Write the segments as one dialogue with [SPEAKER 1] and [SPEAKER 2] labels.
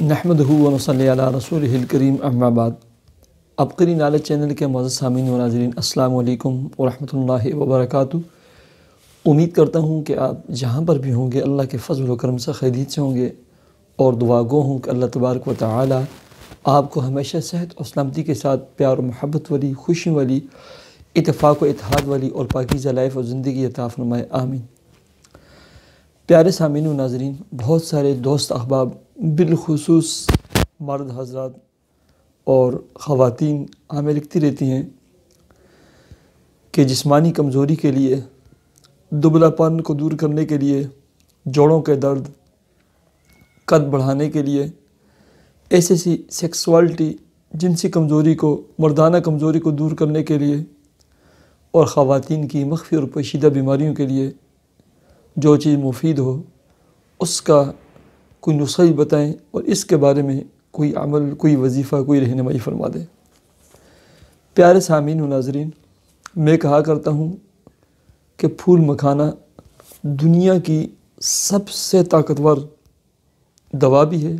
[SPEAKER 1] नहमदहु व नसल्ली अला रसूलिहिल करीम अम्मा बाद। अबकरी नॉलेज चैनल के मुअज़्ज़ज़ सामीन व नाज़रीन, अस्सलामु अलैकुम व रहमतुल्लाहि व बरकातुहू। उम्मीद करता हूँ कि आप जहाँ पर भी होंगे अल्लाह के फ़ज़ल व करम से खैरियत से होंगे और दुआ गो हूँ कि अल्लाह तबारक व तआला आपको हमेशा सेहत और सलामती के साथ प्यार और मोहब्बत वाली, खुशी वाली, इत्तेफाक व इत्तेहाद वाली और पाकीज़ा लाइफ और ज़िंदगी अता फ़रमाए, आमीन। प्यारे सामीन व नाज़रीन, बहुत सारे दोस्त अहबाब बिलखुसूस मर्द हज़रात और ख़वातीन हमें लिखती रहती हैं कि जिस्मानी कमज़ोरी के लिए, दुबलापन को दूर करने के लिए, जोड़ों के दर्द, कद बढ़ाने के लिए, ऐसी सेक्सुअलिटी, जिनसी कमज़ोरी को, मर्दाना कमज़ोरी को दूर करने के लिए और ख़वातीन की मख्फी और पेचीदा बीमारियों के लिए जो चीज़ मुफीद हो उसका कोई नुस्ख़ा ही बताएँ और इसके बारे में कोई अमल, कोई वजीफ़ा, कोई रहनुमाई फरमा दें। प्यारे सामीन व नाज़रीन, मैं कहा करता हूँ कि फूल मखाना दुनिया की सबसे ताकतवर दवा भी है,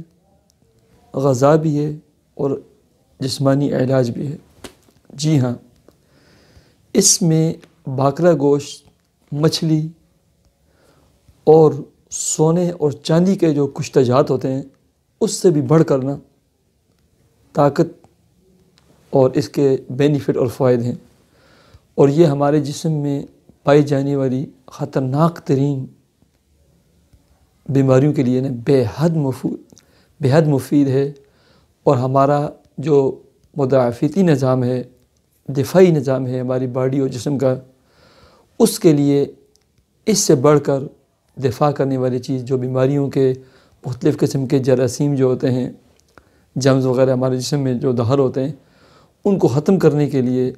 [SPEAKER 1] ग़ज़ा भी है और जिस्मानी इलाज भी है। जी हाँ, इसमें बाकरा गोश्त, मछली और सोने और चांदी के जो कुछ तजात होते हैं उससे भी बढ़कर ना ताकत और इसके बेनिफिट और फ़ायदे हैं। और ये हमारे जिस्म में पाई जाने वाली ख़तरनाक तरीन बीमारियों के लिए ना बेहद मुफीद है। और हमारा जो मुदाफ़ती निज़ाम है, दिफ़ाई निज़ाम है हमारी बॉडी और जिस्म का, उसके लिए इससे बढ़कर दिफ़ा करने वाली चीज़, जो बीमारियों के मुख्तलिफ़ किस्म के जरासीम जो होते हैं, जम्स वग़ैरह हमारे जिस्म में जो दहर होते हैं, उनको ख़त्म करने के लिए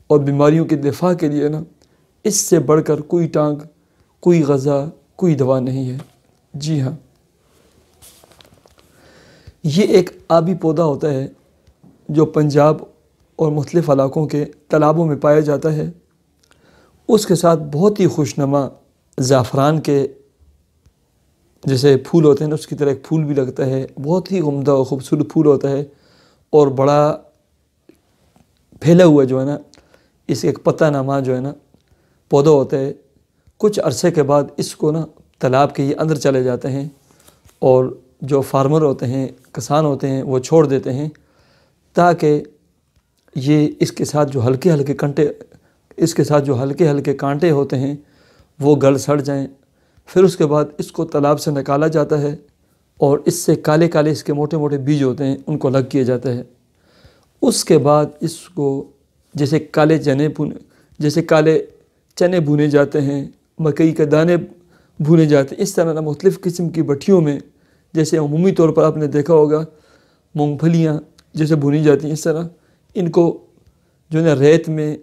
[SPEAKER 1] और बीमारियों के दिफ़ा के लिए ना इससे बढ़कर कोई टांग, कोई ग़ज़ा, कोई दवा नहीं है। जी हाँ, ये एक आबी पौधा होता है जो पंजाब और मुख्तलिफ़ इलाक़ों के तालाबों में पाया जाता है। उसके साथ बहुत ही खुशनुमा ज़ाफ़रान के जैसे फूल होते हैं ना, उसकी तरह एक फूल भी लगता है। बहुत ही उम्दा और ख़ूबसूरत फूल होता है और बड़ा फैला हुआ जो है ना, इसके एक पत्ता नामा जो है ना पौधा होता है। कुछ अरसे के बाद इसको ना तालाब के ये अंदर चले जाते हैं और जो फार्मर होते हैं, किसान होते हैं, वो छोड़ देते हैं ताकि ये इसके साथ जो हल्के हल्के कांटे होते हैं वो गल सड़ जाएं। फिर उसके बाद इसको तालाब से निकाला जाता है और इससे काले काले इसके मोटे मोटे बीज होते हैं, उनको अलग किया जाता है। उसके बाद इसको जैसे काले चने भुने जाते हैं, मकई के दाने भुने जाते हैं, इस तरह ना मुख्तलिफ़ किस्म की भट्टियों में, जैसे अमूमी तौर पर आपने देखा होगा मूंगफलियाँ जैसे भुनी जाती हैं, इस तरह इनको जो है ना रेत में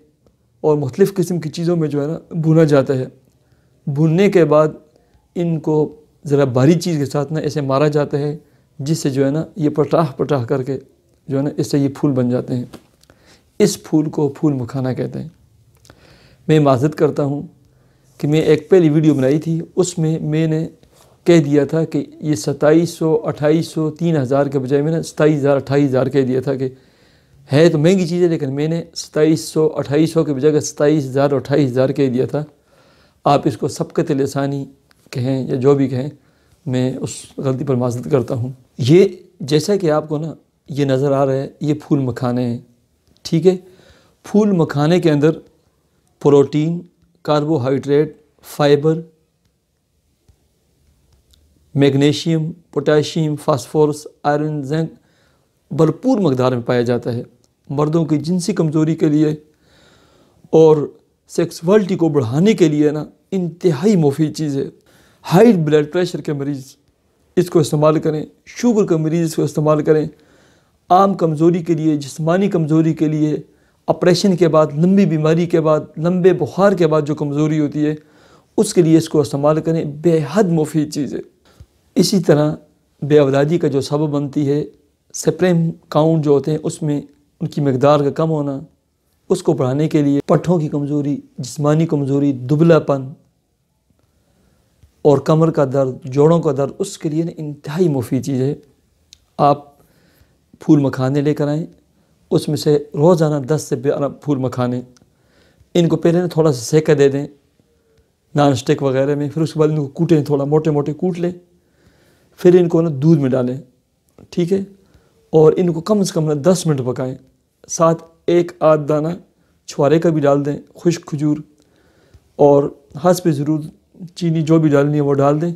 [SPEAKER 1] और मुख्तलिफ़ किस्म की चीज़ों में जो है ना भुना जाता है। भुनने के बाद इनको ज़रा भारी चीज़ के साथ ना ऐसे मारा जाता है जिससे जो है ना ये पटाह करके जो है ना इससे ये फूल बन जाते हैं। इस फूल को फूल मखाना कहते हैं। मैं माज़रत करता हूँ कि मैं एक पहली वीडियो बनाई थी, उसमें मैंने कह दिया था कि ये 2700, 2800, 3000 के बजाय मैंने 27,000, 28,000 कह दिया था कि है तो महंगी चीज़ है, लेकिन मैंने 2700, 2800 के बजाय 27,000 और 28,000 कह दिया था। आप इसको सबकत लिसानी कहें या जो भी कहें, मैं उस गलती पर माज़रत करता हूँ। ये जैसा कि आपको ना ये नज़र आ रहा है, ये फूल मखाने हैं, ठीक है। फूल मखाने के अंदर protein, carbohydrate, fibre, magnesium, potassium, phosphorus, iron, zinc भरपूर मकदार में पाया जाता है। मर्दों की जिनसी कमज़ोरी के लिए और सेक्सुअलिटी को बढ़ाने के लिए ना इंतहाई मुफीद चीज़ है। हाई ब्लड प्रेशर के मरीज़ इसको इस्तेमाल करें, शुगर के मरीज़ इसको इस्तेमाल करें, आम कमज़ोरी के लिए, जिस्मानी कमज़ोरी के लिए, ऑपरेशन के बाद, लंबी बीमारी के बाद, लंबे बुखार के बाद जो कमज़ोरी होती है उसके लिए इसको इस्तेमाल करें। बेहद मुफीद चीज़ है। इसी तरह बेअौलादी का जो सबब बनती है, स्पर्म काउंट जो होते हैं उसमें उनकी मकदार का कम होना, उसको बढ़ाने के लिए पट्ठों की कमज़ोरी, जिस्मानी कमज़ोरी, दुबलापन और कमर का दर्द, जोड़ों का दर्द, उसके लिए ना इंतहाई मुफीद चीज़ है। آپ پھول مکھانے لے کر آئیں، اس میں سے روزانہ 10 سے 12 پھول مکھانے، ان کو پہلے تھوڑا سا سیکہ دے دیں نان اسٹک وغیرہ میں، پھر اس کے بعد ان کو کوٹیں، تھوڑا موٹے موٹے کوٹ لیں، پھر ان کو دودھ میں ڈالیں، ٹھیک ہے، اور ان کو کم سے کم 10 منٹ پکائیں، ساتھ ایک آدھ دانہ چھوارے کا بھی ڈال دیں، خشک کھجور، اور حسب ضرورت چینی جو بھی ڈالنی ہے وہ ڈال دیں،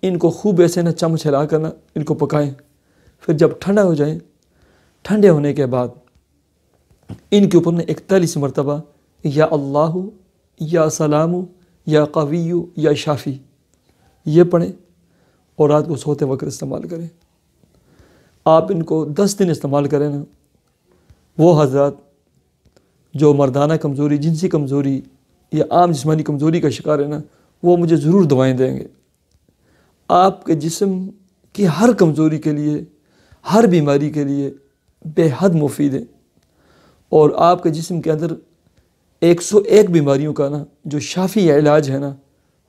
[SPEAKER 1] ان کو خوب ایسے چمچ ہلا کر ان کو پکائیں، پھر جب ٹھنڈا ہو جائیں، ٹھنڈے ہونے کے بعد ان کے اوپر 41 مرتبہ یا اللہ یا سلام یا قوی یا شافی یہ پڑھیں، اور رات کو سوتے وقت استعمال کریں۔ آپ ان کو 10 دن استعمال کریں نا، وہ حضرات جو مردانہ کمزوری، جنسی کمزوری یا عام جسمانی کمزوری کا شکار ہے نا، وہ مجھے ضرور دوائیں دیں گے۔ آپ کے جسم کی ہر کمزوری کے لیے، ہر بیماری کے لیے بے حد مفید ہے، اور آپ کے جسم کے اندر 101 بیماریوں کا جو شافی علاج ہے نا،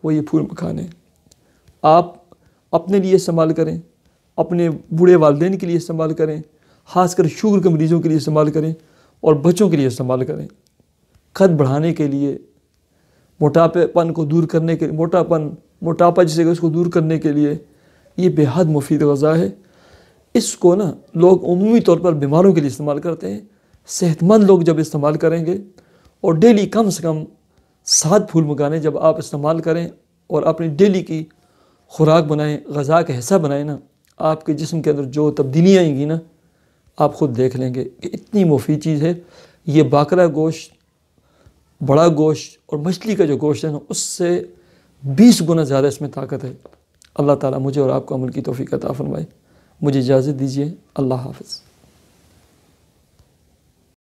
[SPEAKER 1] وہ یہ پھول مکھانے ہیں۔ آپ اپنے لیے استعمال کریں، اپنے بوڑھے والدین کے لیے استعمال کریں، خاص کر شوگر کے مریضوں کے لیے استعمال کریں، اور بچوں کے لیے استعمال کریں۔ قد بڑھانے کے لیے، موٹاپے پن کو دور کرنے کے موٹاپا جسے کہ اس کو دور کرنے کے لیے یہ بے حد مفید غذا ہے۔ اس کو لوگ عمومی طور پر بیماروں کے لیے استعمال کرتے ہیں۔ صحت مند لوگ جب استعمال کریں گے، اور ڈیلی کم سے کم 7 پھول مکھانے جب آپ استعمال کریں اور اپنی ڈیلی کی خوراک بنائیں، غذا کا حصہ بنائیں نا، آپ کے جسم کے اندر جو تبدیلیاں آئیں گی نا، آپ خود دیکھ لیں گے کہ اتنی مفید چیز ہے۔ یہ باقرہ گوشت، بڑا گوشت اور مچھلی کا جو گوشت ہے نا، اس سے 20 گنا زیادہ اس میں طاقت ہے۔ اللہ تعالیٰ مجھے اور آپ کو عمل کی توفیق عطا فرمائے۔ مجھے اجازت دیجیے، اللہ حافظ۔